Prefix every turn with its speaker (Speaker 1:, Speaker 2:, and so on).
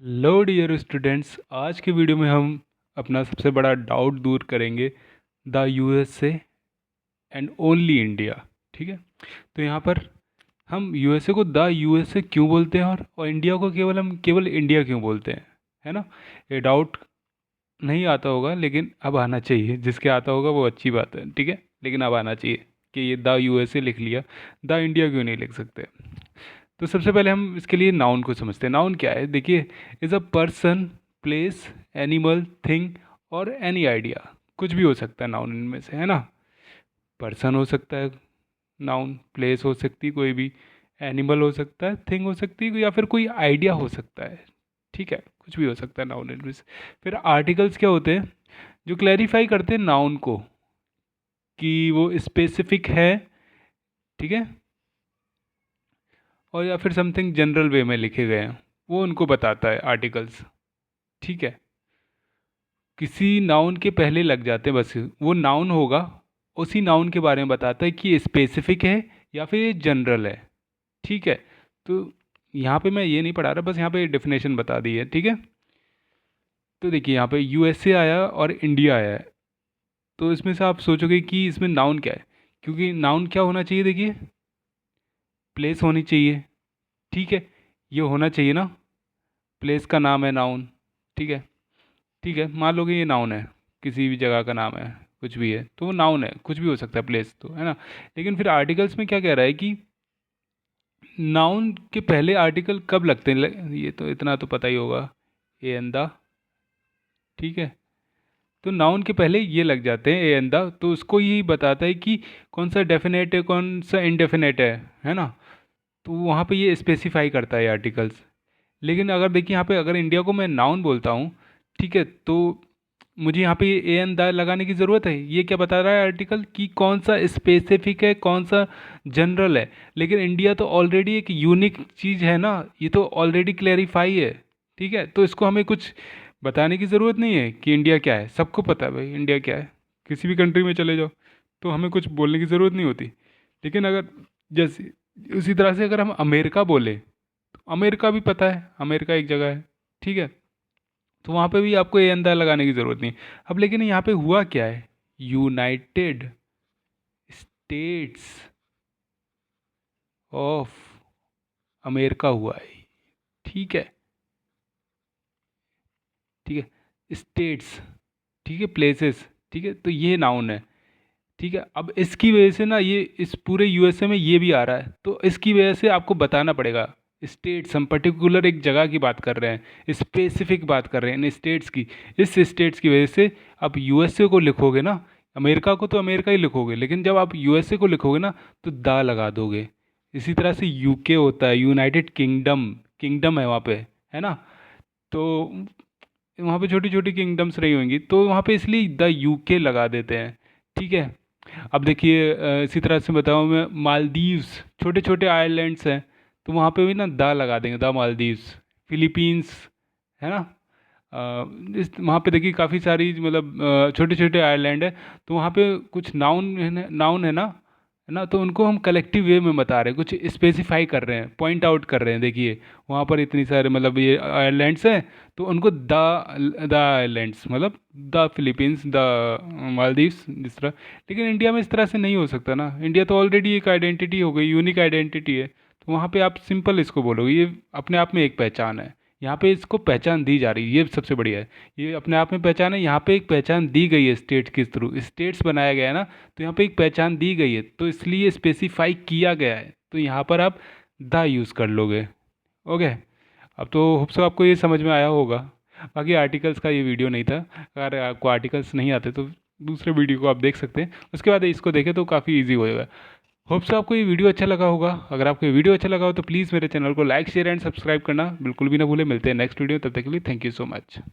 Speaker 1: Hello dear students, आज के video में हम अपना सबसे बड़ा डाउट दूर करेंगे। The USA and only India. ठीक है, तो यहाँ पर हम यूएसए को द यूएसए क्यों बोलते हैं और इंडिया को हम केवल इंडिया क्यों बोलते हैं, है ना। ये डाउट नहीं आता होगा, लेकिन अब आना चाहिए। जिसके आता होगा वो अच्छी बात है, ठीक है, लेकिन अब आना चाहिए कि ये द यूएसए लिख लिया, द इंडिया क्यों नहीं लिख सकते। तो सबसे पहले हम इसके लिए नाउन को समझते हैं। नाउन क्या है, देखिए, is a person, place, animal, thing और एनी आइडिया। कुछ भी हो सकता है नाउन इनमें से, है ना। पर्सन हो सकता है नाउन, प्लेस हो सकती है कोई भी, एनिमल हो सकता है, थिंग हो सकती है, या फिर कोई आइडिया हो सकता है। ठीक है, कुछ भी हो सकता है नाउन इनमें से। फिर आर्टिकल्स क्या होते हैं, जो क्लैरिफाई करते हैं नाउन को कि वो स्पेसिफिक है, ठीक है, और या फिर समथिंग जनरल वे में लिखे गए हैं, वो उनको बताता है आर्टिकल्स। ठीक है, किसी नाउन के पहले लग जाते हैं, बस वो नाउन होगा, उसी नाउन के बारे में बताता है कि ये स्पेसिफिक है या फिर ये जनरल है। ठीक है, तो यहाँ पे मैं ये नहीं पढ़ा रहा, बस यहाँ पे डेफिनेशन बता दी है। ठीक है, तो देखिए यहाँ पे यूएसए आया और इंडिया आया है, तो इसमें से आप सोचोगे कि इसमें नाउन क्या है, क्योंकि नाउन क्या होना चाहिए, देखिए, प्लेस होनी चाहिए। ठीक है, ये होना चाहिए ना, प्लेस का नाम है नाउन। ठीक है, ठीक है, मान लो कि ये नाउन है, किसी भी जगह का नाम है, कुछ भी है तो वो नाउन है, कुछ भी हो सकता है प्लेस, तो है ना। लेकिन फिर आर्टिकल्स में क्या कह रहा है कि नाउन के पहले आर्टिकल कब लगते हैं, ये तो इतना तो पता ही होगा, ए एंड द। ठीक है, तो नाउन के पहले ये लग जाते हैं, ए एंड द, तो उसको यही बताता है कि कौन सा डेफिनेट है, कौन सा इनडेफिनेट है ना। तो वहाँ पे ये स्पेसिफाई करता है आर्टिकल्स। लेकिन अगर देखिए यहाँ पे अगर इंडिया को मैं नाउन बोलता हूँ, ठीक है, तो मुझे यहाँ पे ए एन द लगाने की ज़रूरत है। ये क्या बता रहा है आर्टिकल कि कौन सा स्पेसिफिक है, कौन सा जनरल है। लेकिन इंडिया तो ऑलरेडी एक यूनिक चीज़ है ना, ये तो ऑलरेडी क्लैरिफाई है। ठीक है, तो इसको हमें कुछ बताने की ज़रूरत नहीं है कि इंडिया क्या है, सबको पता है भाई इंडिया क्या है। किसी भी कंट्री में चले जाओ तो हमें कुछ बोलने की ज़रूरत नहीं होती। लेकिन अगर जैसे उसी तरह से अगर हम अमेरिका बोले, तो अमेरिका भी पता है, अमेरिका एक जगह है। ठीक है, तो वहाँ पे भी आपको ये अंदाज़ा लगाने की ज़रूरत नहीं। अब लेकिन यहाँ पे हुआ क्या है, यूनाइटेड स्टेट्स ऑफ अमेरिका हुआ है। ठीक है, ठीक है, स्टेट्स, ठीक है, प्लेसेस, ठीक है, तो ये नाउन है। ठीक है, अब इसकी वजह से ना ये इस पूरे यूएसए में ये भी आ रहा है, तो इसकी वजह से आपको बताना पड़ेगा। स्टेट्स, हम पर्टिकुलर एक जगह की बात कर रहे हैं, स्पेसिफिक बात कर रहे हैं इन स्टेट्स की। इस स्टेट्स की वजह से आप यूएसए को लिखोगे ना, अमेरिका को तो अमेरिका ही लिखोगे, लेकिन जब आप यूएसए को लिखोगे ना तो दा लगा दोगे। इसी तरह से यूके होता है, यूनाइटेड किंगडम, किंगडम है वहाँ पे, है ना। तो वहाँ पे छोटी छोटी किंगडम्स रही होंगी, तो वहाँ पे इसलिए द यूके लगा देते हैं। ठीक है, अब देखिए इसी तरह से बताऊँ मैं, मालदीव्स, छोटे छोटे आइलैंड्स हैं, तो वहाँ पे भी ना द लगा देंगे, द मालदीव्स। फिलीपींस, है ना। इस वहाँ पे देखिए काफ़ी सारी मतलब छोटे छोटे आइलैंड है, तो वहाँ पे कुछ नाउन है ना, नाउन है ना, तो उनको हम कलेक्टिव वे में बता रहे हैं, कुछ स्पेसिफाई कर रहे हैं, पॉइंट आउट कर रहे हैं। देखिए वहाँ पर इतनी सारे मतलब ये आइलैंड्स हैं, तो उनको द आइलैंड्स मतलब द फिलीपींस, द मालदीव्स, जिस तरह। लेकिन इंडिया में इस तरह से नहीं हो सकता ना, इंडिया तो ऑलरेडी एक आइडेंटिटी हो गई, यूनिक आइडेंटिटी है, तो वहाँ पे आप सिंपल इसको बोलोगे, ये अपने आप में एक पहचान है। यहाँ पे इसको पहचान दी जा रही है, ये सबसे बढ़िया है। ये अपने आप में पहचान है, यहाँ पे एक पहचान दी गई है स्टेट के थ्रू, स्टेट्स बनाया गया है ना, तो यहाँ पे एक पहचान दी गई है, तो इसलिए स्पेसिफाई किया गया है, तो यहाँ पर आप द यूज़ कर लोगे। ओके, अब तो होप सो आपको ये समझ में आया होगा। बाकी आर्टिकल्स का ये वीडियो नहीं था, अगर आपको आर्टिकल्स नहीं आते तो दूसरे वीडियो को आप देख सकते हैं, उसके बाद इसको देखें तो काफ़ी इजी हो जाएगा। होप सो आपको ये वीडियो अच्छा लगा होगा। अगर आपको ये वीडियो अच्छा लगा हो तो प्लीज़ मेरे चैनल को लाइक, शेयर एंड सब्सक्राइब करना बिल्कुल भी ना भूलें। मिलते हैं नेक्स्ट वीडियो, तब तक के लिए थैंक यू सो मच।